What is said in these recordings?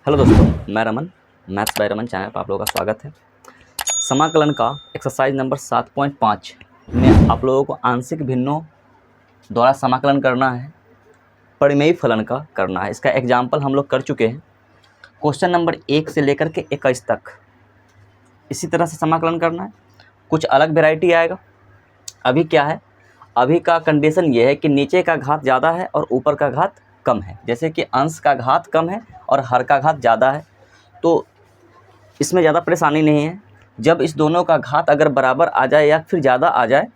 Hello दोस्तों, मैं Raman, maths by Raman channel पर आप लोगों का स्वागत है। समाकलन का एक्सरसाइज नंबर 7.5 में आप लोगों को आंशिक भिन्नों द्वारा समाकलन करना है, परिमेय फलन का करना है। इसका एग्जाम्पल हम लोग कर चुके हैं। क्वेश्चन नंबर 1 से लेकर के 21 तक इसी तरह से समाकलन करना है। कुछ अलग वेराइटी आएगा। अभी क्या है, अभी का कंडीशन ये है कि नीचे का घात ज़्यादा है और ऊपर का घात कम है। जैसे कि अंश का घात कम है और हर का घात ज़्यादा है, तो इसमें ज़्यादा परेशानी नहीं है। जब इस दोनों का घात अगर बराबर आ जाए या फिर ज़्यादा आ जाए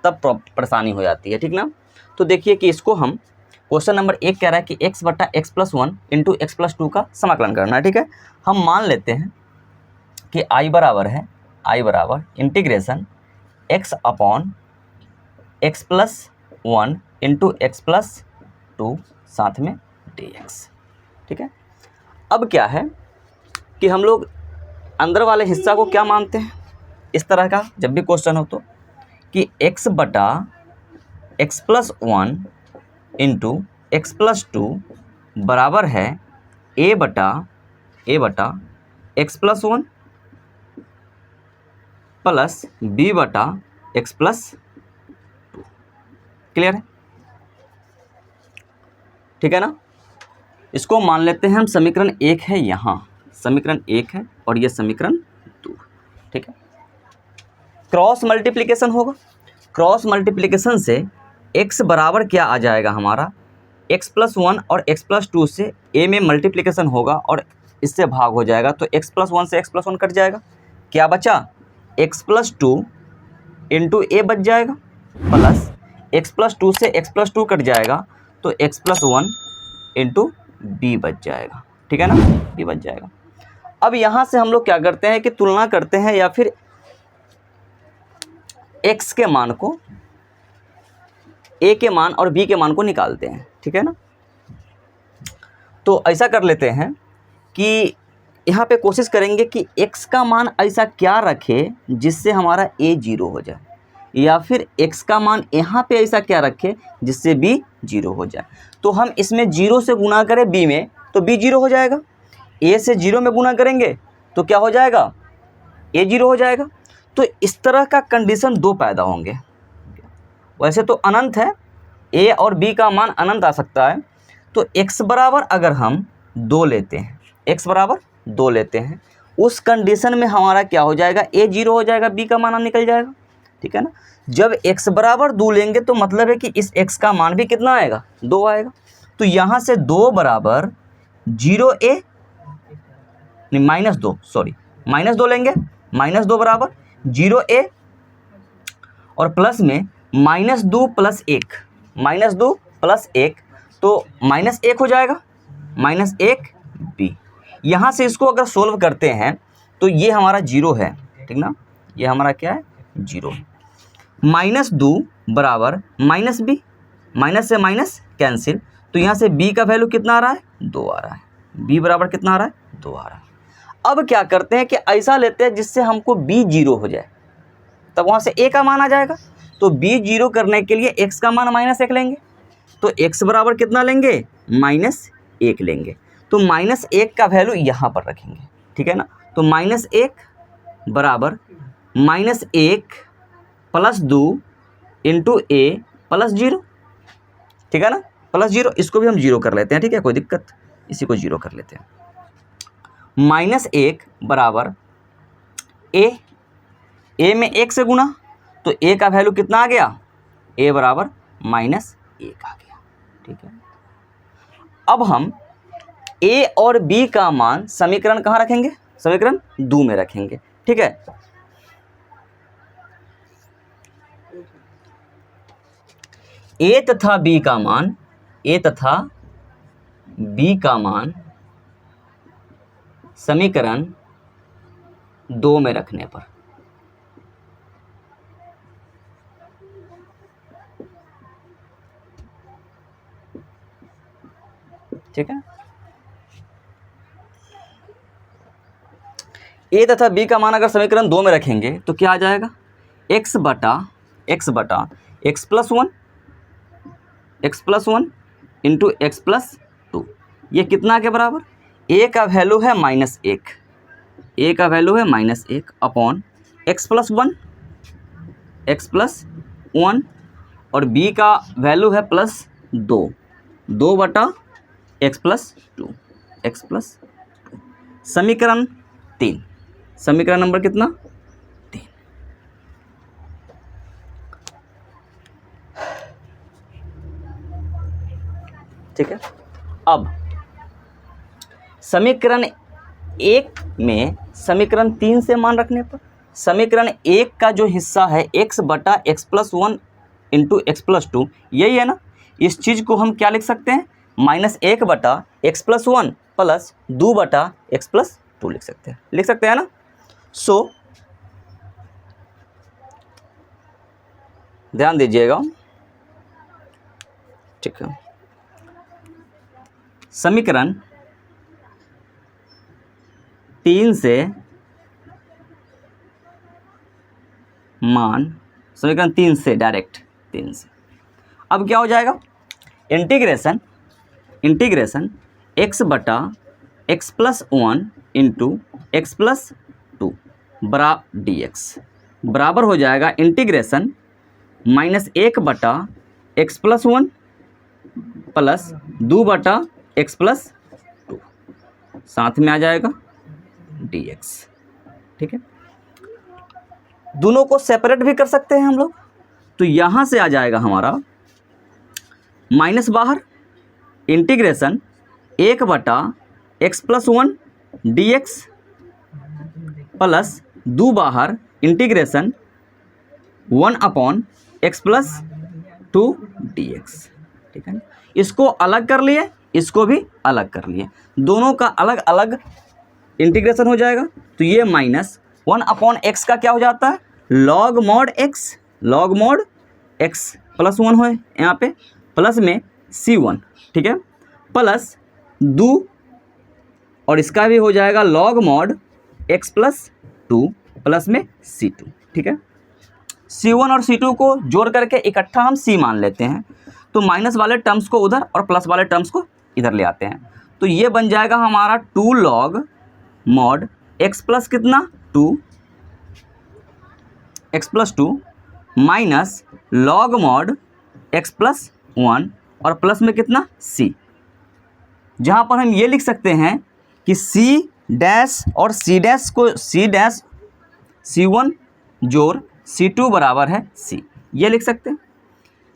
तब परेशानी हो जाती है, ठीक ना। तो देखिए कि इसको हम क्वेश्चन नंबर 1 कह रहा है कि x बटा x plus 1 into x plus 2 का समाकलन करना है, ठीक है। हम मान लेते हैं कि i बराबर integration x upon x plus 1 into x plus 2 साथ में dx, ठीक है। अब क्या है कि हम लोग अंदर वाले हिस्सा को क्या मानते हैं, इस तरह का जब भी क्वेश्चन हो तो कि x बटा x plus 1 into x plus 2 बराबर है a बटा एक्स प्लस 1 प्लस b बटा एक्स प्लस 2। क्लियर है, ठीक है ना। इसको मान लेते हैं हम समीकरण 1 है, यहाँ समीकरण 1 है और ये समीकरण 2, ठीक है। क्रॉस मल्टीप्लिकेशन होगा। क्रॉस मल्टीप्लिकेशन से x बराबर क्या आ जाएगा हमारा, x प्लस 1 और x प्लस 2 से a में मल्टीप्लिकेशन होगा और इससे भाग हो जाएगा, तो x प्लस 1 से x प्लस 1 कट जाएगा। क्या बचा, x प्लस 2 इंटू a बच जाएगा, प्लस x प्लस 2 से x प्लस 2 कट जाएगा, तो x प्लस 1 इंटू b बच जाएगा, ठीक है ना, b बच जाएगा। अब यहाँ से हम लोग क्या करते हैं कि तुलना करते हैं या फिर x के मान को, a के मान और b के मान को निकालते हैं, ठीक है ना। तो ऐसा कर लेते हैं कि यहाँ पे कोशिश करेंगे कि x का मान ऐसा क्या रखे जिससे हमारा a 0 हो जाए, या फिर x का मान यहाँ पे ऐसा क्या रखे जिससे b 0 हो जाए। तो हम इसमें 0 से गुना करें b में तो b 0 हो जाएगा, a से 0 में गुना करेंगे तो क्या हो जाएगा, a 0 हो जाएगा। तो इस तरह का कंडीशन दो पैदा होंगे। वैसे तो अनंत है, a और b का मान अनंत आ सकता है। तो x बराबर अगर हम 2 लेते हैं, x बराबर 2 लेते हैं, उस कंडीशन में हमारा क्या हो जाएगा, a 0 हो जाएगा, b का मान निकल जाएगा, ठीक है ना। जब x बराबर 2 लेंगे तो मतलब है कि इस x का मान भी कितना आएगा, 2 आएगा। तो यहाँ से 2 बराबर 0a नहीं -2 लेंगे, -2 बराबर 0a और प्लस में -2 प्लस 1 तो -1 हो जाएगा, -1b। यहाँ से इसको अगर सोल्व करते हैं तो ये हमारा 0 है, ठीक ना, ये हमारा क्या है, 0। -2 बराबर -b, माइनस से माइनस कैंसिल, तो यहाँ से b का वैल्यू कितना आ रहा है, 2 आ रहा है, b बराबर कितना आ रहा है, 2 आ रहा है। अब क्या करते हैं कि ऐसा लेते हैं जिससे हमको b 0 हो जाए, तब वहाँ से a का मान आ जाएगा। तो b 0 करने के लिए x का मान -1 लेंगे, तो x बराबर कितना लेंगे, -1 लेंगे। तो -1 का वैल्यू यहाँ पर रखेंगे, ठीक है ना। तो -1 बराबर -1 प्लस 2 इंटू a प्लस 0, ठीक है ना, प्लस 0। इसको भी हम 0 कर लेते हैं, ठीक है, कोई दिक्कत, इसी को 0 कर लेते हैं। -1 बराबर a में 1 से गुना, तो a का वैल्यू कितना आ गया, a बराबर -1 आ गया, ठीक है। अब हम a और b का मान समीकरण कहाँ रखेंगे, समीकरण 2 में रखेंगे, ठीक है। a तथा b का मान समीकरण 2 में रखने पर, ठीक है। a तथा b का मान अगर समीकरण 2 में रखेंगे तो क्या आ जाएगा, x बटा x plus 1 into x plus 2, ये कितना के बराबर, ए का वैल्यू है -1, ए का वैल्यू है -1 अपॉन x+1 और बी का वैल्यू है +2, 2 बटा x+2, समीकरण 3, समीकरण नंबर कितना 3। ठीक है, अब समीकरण 1 में समीकरण 3 से मान रखने पर समीकरण 1 का जो हिस्सा है x बटा x+1 इंटू x+2 यही है ना, इस चीज़ को हम क्या लिख सकते हैं -1 बटा x+1 प्लस 2 बटा x+2 लिख सकते हैं ना। सो ध्यान दीजिएगा, ठीक है, समीकरण 3 से मान, समीकरण 3 से डायरेक्ट 3 से अब क्या हो जाएगा, इंटीग्रेशन x बटा x+1 इंटू x+2 dx बराबर हो जाएगा इंटीग्रेशन -1 बटा x+1 प्लस 2 बटा x+2 साथ में आ जाएगा dx। ठीक है, दोनों को सेपरेट भी कर सकते हैं हम लोग, तो यहाँ से आ जाएगा हमारा माइनस बाहर, इंटीग्रेशन 1 बटा x+1 dx प्लस 2 बाहर, इंटीग्रेशन 1 अपॉन x+2 dx। ठीक है, इसको अलग कर लिए, इसको भी अलग कर लिए, दोनों का अलग अलग इंटीग्रेशन हो जाएगा, तो ये -1 अपॉन x का क्या हो जाता है log mod x +1 हो यहाँ पे, प्लस में c1, ठीक है, प्लस 2 और इसका भी हो जाएगा log mod x+2 प्लस में c2। ठीक है, c1 और c2 को जोड़ करके इकट्ठा हम c मान लेते हैं, तो माइनस वाले टर्म्स को उधर और प्लस वाले टर्म्स को इधर ले आते हैं, तो ये बन जाएगा हमारा 2 log mod x प्लस कितना 2 x+2 minus log mod x+1 और प्लस में कितना c, जहाँ पर हम ये लिख सकते हैं कि c डैश और c डैश को c1 जोड़ c2 बराबर है c, ये लिख सकते हैं।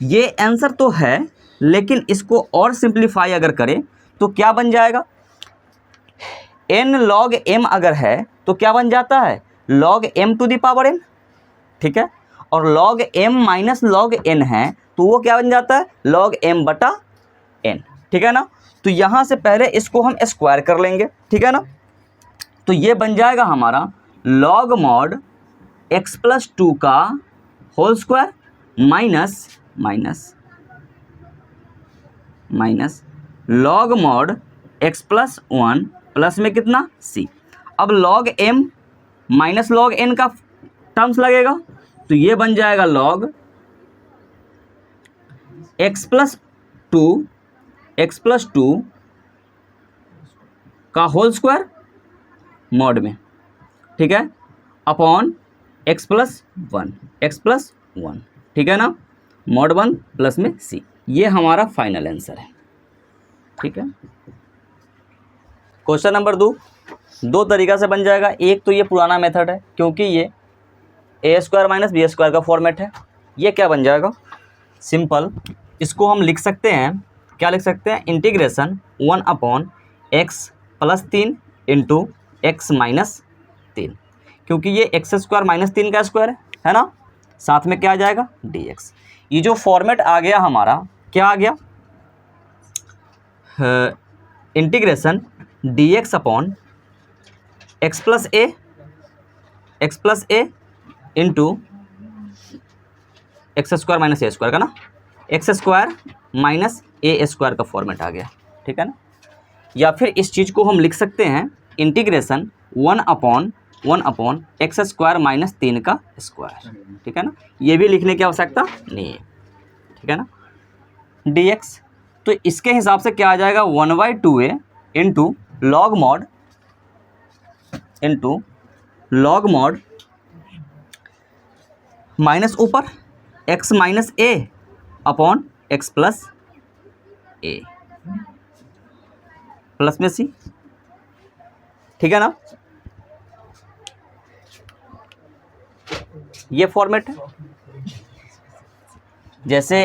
ये आंसर तो है, लेकिन इसको और सिंप्लीफाई अगर करें तो क्या बन जाएगा, n log m अगर है तो क्या बन जाता है log m⁴n। ठीक है, और log m minus log n है तो वो क्या बन जाता है log m बटा n। ठीक है ना, तो यहाँ से पहले इसको हम स्क्वायर कर लेंगे। ठीक है ना, तो ये बन जाएगा हमारा log mod x+2 का whole square minus log mod x+1 plus में कितना c। अब log m minus log n का टर्म्स लगेगा, तो ये बन जाएगा log x+2 का होल स्क्वायर मॉड में, ठीक है, अपॉन x+1। ठीक है ना, mod 1 प्लस में c, ये हमारा फाइनल आंसर है। ठीक है, क्वेश्चन नंबर 2 तरीक़ा से बन जाएगा। एक तो ये पुराना मेथड है, क्योंकि ये a² माइनस b² का फॉर्मेट है। ये क्या बन जाएगा, सिंपल, इसको हम लिख सकते हैं, क्या लिख सकते हैं, integration 1 upon x plus 3 into x minus 3, क्योंकि ये x² माइनस 3 का स्क्वायर है ना, साथ में क्या आ जाएगा dx। ये जो फॉर्मेट आ गया हमारा, क्या आ गया, integration dx upon x plus a into x² minus a² का ना, x² माइनस a² का फॉर्मेट आ गया। ठीक है ना, या फिर इस चीज़ को हम लिख सकते हैं इंटीग्रेशन 1 अपॉन x² माइनस 3 का स्क्वायर। ठीक है ना, ये भी लिखने की आवश्यकता नहीं है। ठीक है ना, dx, तो इसके हिसाब से क्या आ जाएगा 1/2a into log mod into log mod minus ऊपर x minus a upon x plus A plus में सी, ठीक है ना। ये फॉर्मेट है। जैसे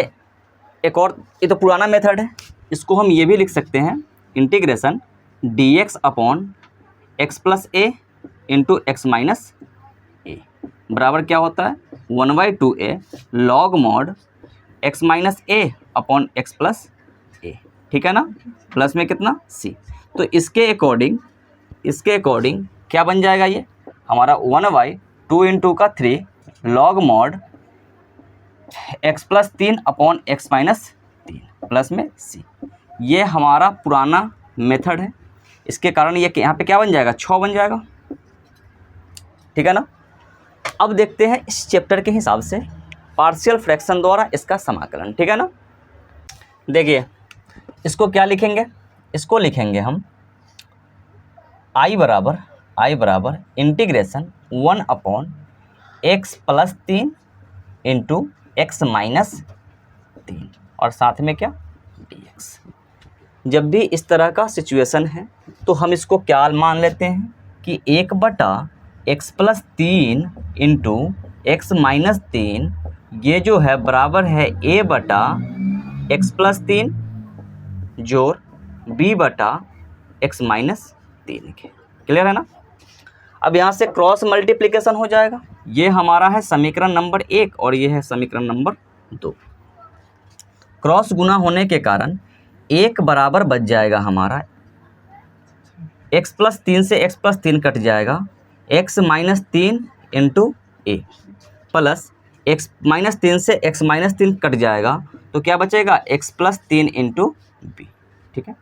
एक और, ये तो पुराना मेथड है, इसको हम ये भी लिख सकते हैं, integration dx upon x plus a into x minus a बराबर क्या होता है 1/2a log mod x minus a upon x plus a, ठीक है ना, प्लस में कितना c। तो इसके अकॉर्डिंग क्या बन जाएगा, ये हमारा 1/2 इंटू का 3 log mod x plus 3 upon x minus 3 plus में c। ये हमारा पुराना मेथड है, इसके कारण ये यहाँ पे क्या बन जाएगा 6 बन जाएगा, ठीक है ना। अब देखते हैं इस चैप्टर के हिसाब से पार्शियल फ्रैक्शन द्वारा इसका समाकलन, ठीक है ना। देखिए इसको क्या लिखेंगे, इसको लिखेंगे हम i बराबर integration 1 upon x plus 3 into x minus 3 और साथ में क्या dx। जब भी इस तरह का सिचुएशन है तो हम इसको क्या मान लेते हैं कि 1/x plus 3 into x minus 3 ये जो है बराबर है a/x प्लस 3 जोड़ b/x माइनस 3 के। क्लियर है ना। अब यहाँ से क्रॉस मल्टीप्लिकेशन हो जाएगा, ये हमारा है समीकरण नंबर 1 और ये है समीकरण नंबर 2। क्रॉस गुना होने के कारण एक बराबर बच जाएगा हमारा x प्लस 3 से x प्लस 3 कट जाएगा, x माइनस 3 इंटू ए प्लस x माइनस 3 से x माइनस 3 कट जाएगा तो क्या बचेगा x प्लस 3 इंटू बी, ठीक है।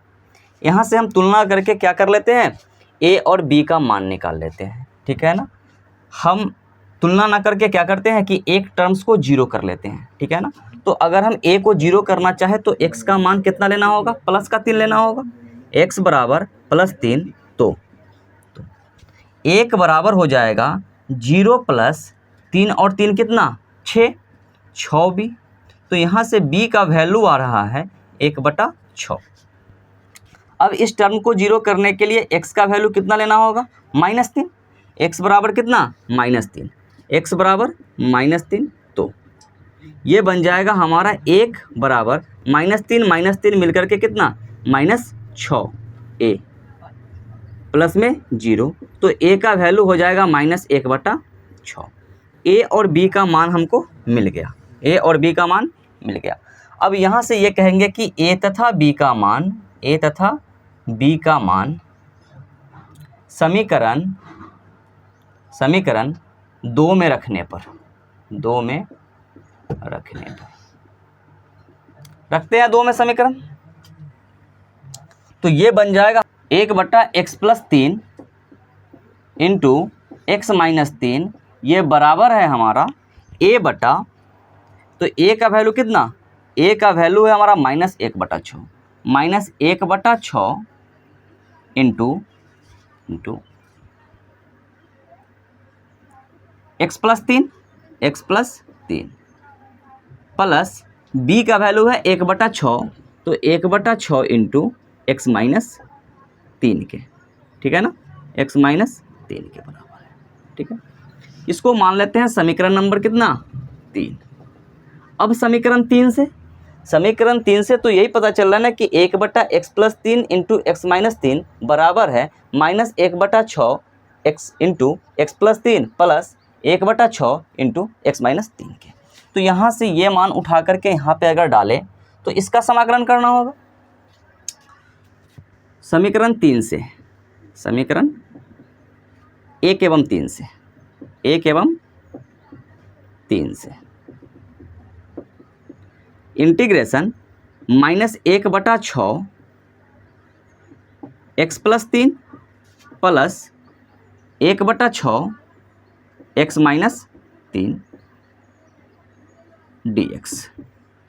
यहाँ से हम तुलना करके क्या कर लेते हैं a और b का मान निकाल लेते हैं, ठीक है ना। हम तुलना ना करके क्या करते हैं कि एक टर्म्स को जीरो कर लेते हैं, ठीक है ना। तो अगर हम a को जीरो करना चाहे तो x का मान कितना लेना होगा, प्लस का 3 लेना होगा, x बराबर प्लस 3 तो 1 बराबर हो जाएगा 0 प्लस 3 और 3 कितना 6 b। तो यहाँ से b का वैल्यू आ रहा है 1/6। अब इस टर्म को जीरो करने के लिए x का वैल्यू कितना लेना होगा -3, x बराबर कितना -3, x बराबर -3 तो ये बन जाएगा हमारा 1 बराबर -3 मिलकर के कितना -6 a प्लस में 0, तो a का वैल्यू हो जाएगा -1/6। a और b का मान हमको मिल गया, a और b का मान मिल गया। अब यहाँ से ये कहेंगे कि a तथा b का मान समीकरण 2 में रखने पर रखते हैं 2 में समीकरण, तो ये बन जाएगा 1/x plus 3 into x minus 3 ये बराबर है हमारा a बटा, तो a का वैल्यू कितना, a का वैल्यू है हमारा -1/6 -1/6 into x plus 3 plus b का वैल्यू है 1/6, तो 1/6 इंटू एक्स माइनस 3 के, ठीक है ना, एक्स माइनस 3 के बराबर है, ठीक है। इसको मान लेते हैं समीकरण नंबर कितना 3। अब समीकरण 3 से तो यही पता चल रहा है ना कि 1/x plus 3 into x minus 3 बराबर है -1/6 x into x plus 3 plus 1/6 into x minus 3 के। तो यहाँ से ये मान उठा करके यहाँ पे अगर डालें तो इसका समाकलन करना होगा समीकरण 1 एवं 3 से integration -1/6 x plus 3 plus 1/6 x minus 3 dx,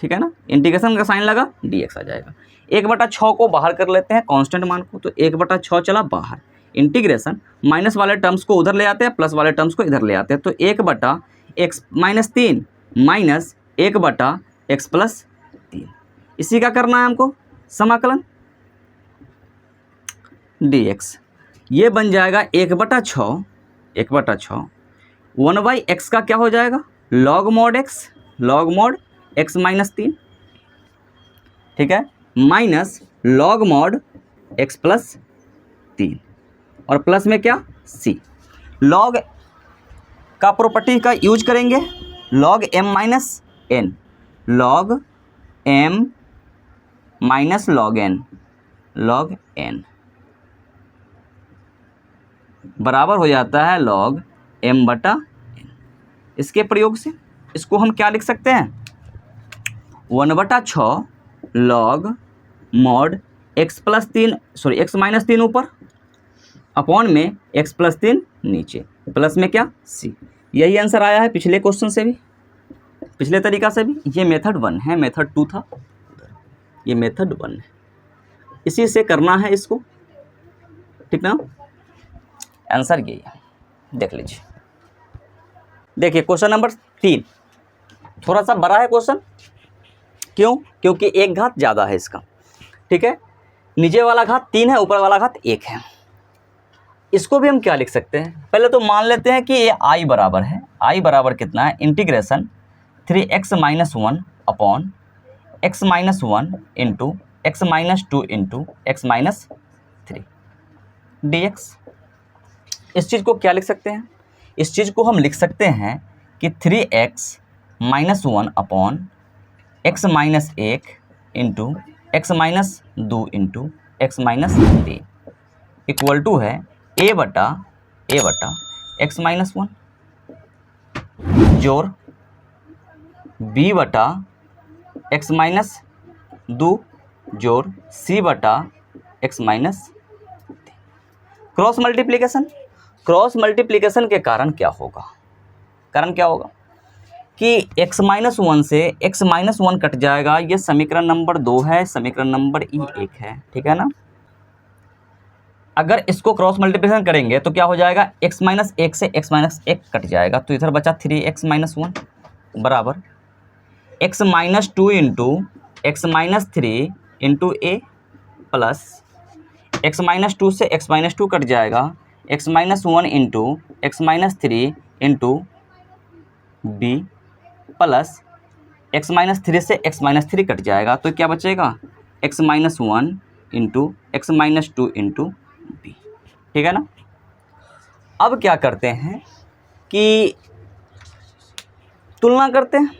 ठीक है ना। इंटीग्रेशन का साइन लगा dx आ जाएगा। 1/6 को बाहर कर लेते हैं कांस्टेंट मान को, तो 1/6 चला बाहर। इंटीग्रेशन माइनस वाले टर्म्स को उधर ले आते हैं, प्लस वाले टर्म्स को इधर ले आते हैं, तो 1/x-3 माइनस 1/x+3, इसी का करना है हमको समाकलन dx। ये बन जाएगा 1/6 1/x का क्या हो जाएगा log mod x -3, ठीक है, माइनस log mod x+3 और प्लस में क्या c। log का प्रॉपर्टी का यूज करेंगे, log m - n, log m minus log n बराबर हो जाता है log m/n। इसके प्रयोग से इसको हम क्या लिख सकते हैं 1/6 log mod x+3 x -3 ऊपर अपॉन में x+3 नीचे, प्लस में क्या c। यही आंसर आया है पिछले क्वेश्चन से भी, पिछले तरीका से भी। ये मेथड 1 है, मेथड 2 था, ये मेथड 1 है, इसी से करना है इसको, ठीक ना। आंसर यही है, देख लीजिए। देखिए क्वेश्चन नंबर 3 थोड़ा सा बड़ा है क्वेश्चन, क्यों, क्योंकि एक घात ज़्यादा है इसका, ठीक है। नीचे वाला घात 3 है, ऊपर वाला घात 1 है। इसको भी हम क्या लिख सकते हैं, पहले तो मान लेते हैं कि ये i बराबर है, i बराबर कितना है integration 3x - 1 upon x - 1 into x - 2 into x - 3 dx। इस चीज़ को क्या लिख सकते हैं, इस चीज़ को हम लिख सकते हैं कि 3x - 1 upon x - 1 into x - 2 into x - 3 equal to है a बटा x - 1 जोड़ b बटा x - 2 जोड़ c बटा x - 3। क्रॉस मल्टीप्लिकेशन के कारण क्या होगा, कि x - 1 से x - 1 कट जाएगा, ये समीकरण नंबर 2 है, समीकरण नंबर E1 है, ठीक है ना। अगर इसको क्रॉस मल्टीप्लिकेशन करेंगे तो क्या हो जाएगा, x - 1 से x - 1 कट जाएगा, तो इधर बचा 3x - 1 बराबर x - 2 into x - 3 into a plus x - 2 से x - 2 कट जाएगा, x - 1 into x - 3 into b plus x - 3 से x - 3 कट जाएगा, तो क्या बचेगा x - 1 into x - 2 into b, ठीक है ना। अब क्या करते हैं कि तुलना करते हैं,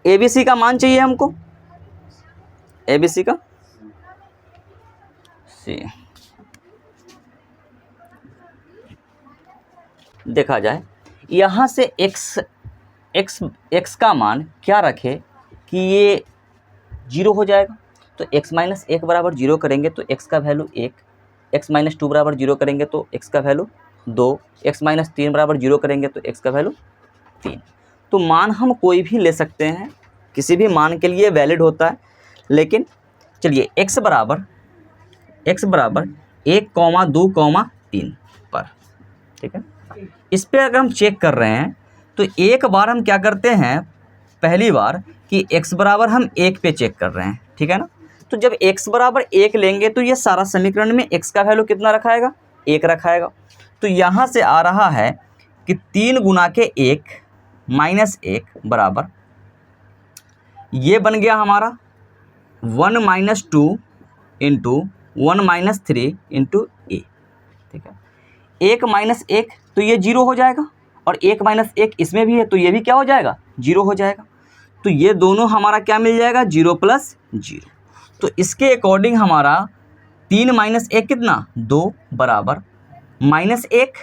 ABC का मान चाहिए हमको, ABC का C देखा जाए, यहाँ से x का मान क्या रखे कि ये 0 हो जाएगा, तो x - 1 बराबर 0 करेंगे तो x का वैल्यू 1, x - 2 बराबर 0 करेंगे तो x का वैल्यू 2, x - 3 बराबर 0 करेंगे तो x का वैल्यू 3। तो मान हम कोई भी ले सकते हैं, किसी भी मान के लिए वैलिड होता है, लेकिन चलिए x बराबर 1, 2, 3 पर, ठीक है। इस पर अगर हम चेक कर रहे हैं तो एक बार हम क्या करते हैं, पहली बार कि x बराबर हम 1 पे चेक कर रहे हैं, ठीक है ना। तो जब x बराबर 1 लेंगे तो ये सारा समीकरण में x का वैल्यू कितना रखाएगा, 1 रखाएगा। तो यहाँ से आ रहा है कि 3 गुना के 1 माइनस 1 बराबर, ये बन गया हमारा 1 - 2 इंटू 1 - 3 इंटू a, ठीक है। 1 - 1 तो ये 0 हो जाएगा, और 1 - 1 इसमें भी है तो ये भी क्या हो जाएगा 0 हो जाएगा। तो ये दोनों हमारा क्या मिल जाएगा 0 + 0। तो इसके अकॉर्डिंग हमारा 3 - 1 कितना 2 बराबर -1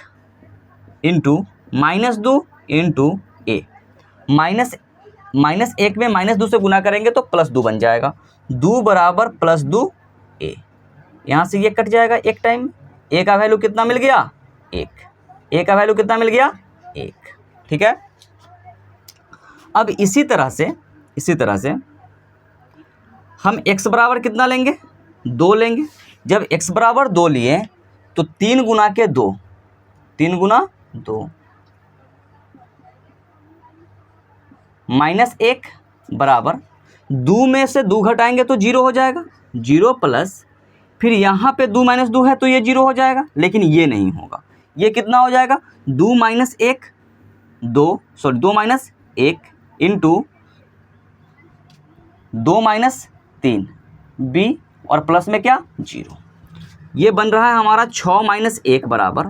इंटू -2 इंटू a, -1 में -2 से गुना करेंगे तो +2 बन जाएगा, 2 बराबर +2 a। यहाँ से ये कट जाएगा एक टाइम, a का वैल्यू कितना मिल गया 1, a का वैल्यू कितना मिल गया 1, ठीक है। अब इसी तरह से हम x बराबर कितना लेंगे, 2 लेंगे। जब x बराबर 2 लिए तो 3 गुना के 2, 3 गुना 2 माइनस 1 बराबर 2 में से 2 घटाएंगे तो 0 हो जाएगा, 0 प्लस फिर यहाँ पे 2 माइनस 2 है तो ये 0 हो जाएगा, लेकिन ये नहीं होगा। ये कितना हो जाएगा, 2 minus 1 2 minus 1 into 2 minus 3 b और प्लस में क्या 0। ये बन रहा है हमारा 6 माइनस 1 बराबर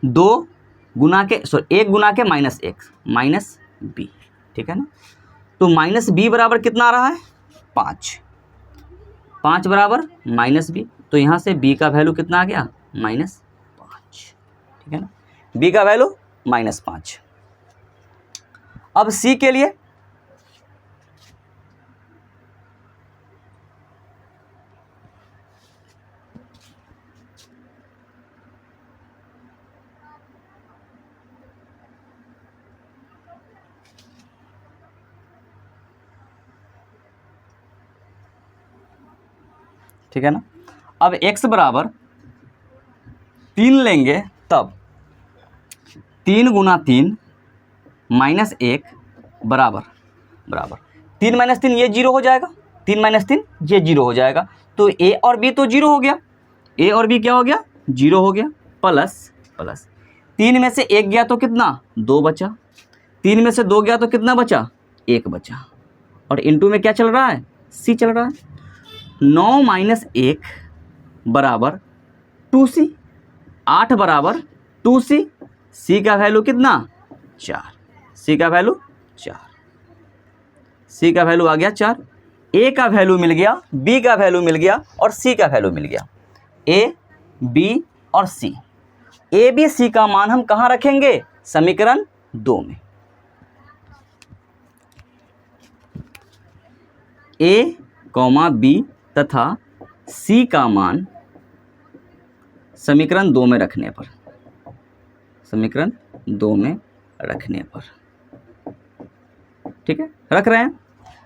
2 गुना के 1 गुना के माइनस 1 माइनस b, ठीक है ना। तो माइनस b बराबर कितना आ रहा है 5, 5 बराबर माइनस b, तो यहाँ से b का वैल्यू कितना आ गया -5, ठीक है ना। b का वैल्यू -5। अब c के लिए ठीक है ना। अब x बराबर 3 लेंगे तब 3 गुना 3 माइनस 1 बराबर 3 माइनस 3 ये 0 हो जाएगा, 3 माइनस 3 ये 0 हो जाएगा। तो a और b तो 0 हो गया, a और b क्या हो गया 0 हो गया, प्लस 3 में से 1 गया तो कितना 2 बचा, 3 में से 2 गया तो कितना बचा 1 बचा, और इनटू में क्या चल रहा है c चल रहा है। 9 माइनस 1 बराबर 2c, 8 बराबर 2c, c का वैल्यू कितना 4, c का वैल्यू 4, c का वैल्यू आ गया 4। a का वैल्यू मिल गया, b का वैल्यू मिल गया और c का वैल्यू मिल गया। a b और c, a b c का मान हम कहाँ रखेंगे समीकरण 2 में। a, b तथा c का मान समीकरण 2 में रखने पर, समीकरण 2 में रखने पर, ठीक है रख रहे हैं।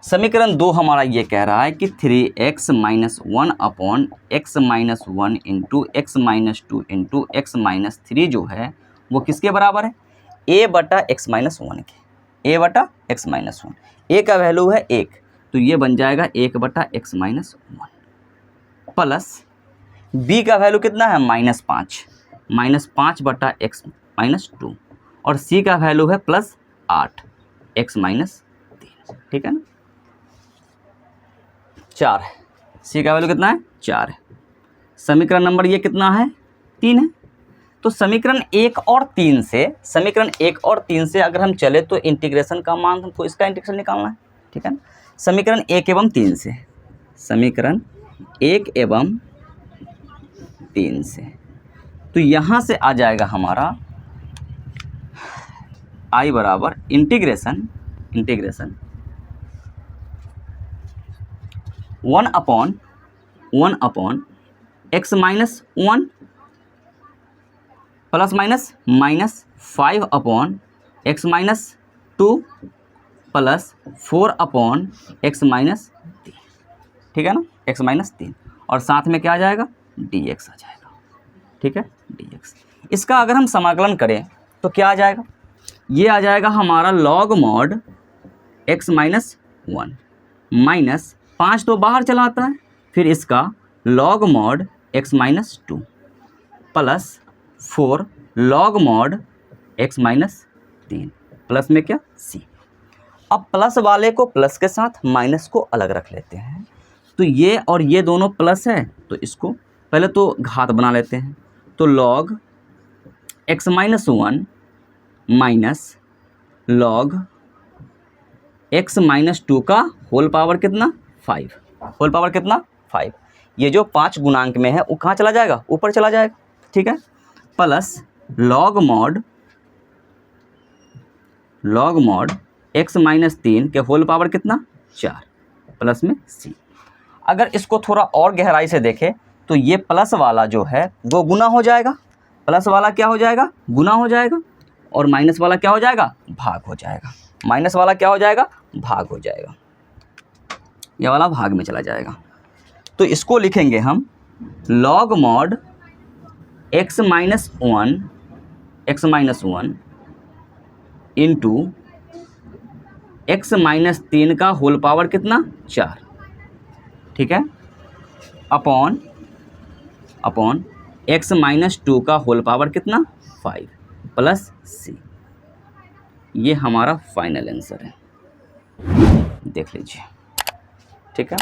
समीकरण 2 हमारा ये कह रहा है कि 3x minus 1 upon x minus 1 into x minus 2 into x minus 3 जो है वो किसके बराबर है a बटा x माइनस 1 के, a बटा x माइनस 1। a का वैल्यू है 1 तो ये बन जाएगा 1 बटा x माइनस 1, प्लस b का वैल्यू कितना है -5 बटा x माइनस 2, और c का वैल्यू है +8 x माइनस 3, ठीक है ना। 4 है, c का वैल्यू कितना है 4 है। समीकरण नंबर ये कितना है 3 है। तो समीकरण 1 और 3 से, समीकरण 1 और 3 से अगर हम चले तो इंटीग्रेशन का मान हमको इसका इंटीग्रेशन निकालना है, ठीक है ना। समीकरण 1 एवं 3 से, समीकरण 1 एवं 3 से, तो यहाँ से आ जाएगा हमारा i बराबर integration 1 upon x minus 1 plus minus 5 upon x minus 2 plus 4 upon x minus 3, ठीक है ना, x माइनस 3, और साथ में क्या आ जाएगा dx आ जाएगा, ठीक है dx। इसका अगर हम समाकलन करें तो क्या आ जाएगा, ये आ जाएगा हमारा log mod x minus 1 minus 5 तो बाहर चला आता है, फिर इसका log mod x minus 2 plus 4 log mod x minus 3 plus में क्या c। अब प्लस वाले को प्लस के साथ, माइनस को अलग रख लेते हैं। तो ये और ये दोनों प्लस है तो इसको पहले तो घात बना लेते हैं। तो log x minus 1 minus log x minus 2 का होल पावर कितना 5, होल पावर कितना 5। ये जो 5 गुणांक में है वो कहाँ चला जाएगा ऊपर चला जाएगा, ठीक है। Plus log mod x minus 3 के होल पावर कितना 4 प्लस में c। अगर इसको थोड़ा और गहराई से देखें तो ये प्लस वाला जो है वो गुना हो जाएगा, प्लस वाला क्या हो जाएगा गुना हो जाएगा, और माइनस वाला क्या हो जाएगा भाग हो जाएगा, माइनस वाला क्या हो जाएगा भाग हो जाएगा। ये वाला भाग में चला जाएगा। तो इसको लिखेंगे हम log mod x minus one into x minus 3 का होल पावर कितना 4, ठीक है, अपॉन एक्स माइनस 2 का होल पावर कितना 5 प्लस c। ये हमारा फाइनल आंसर है, देख लीजिए, ठीक है।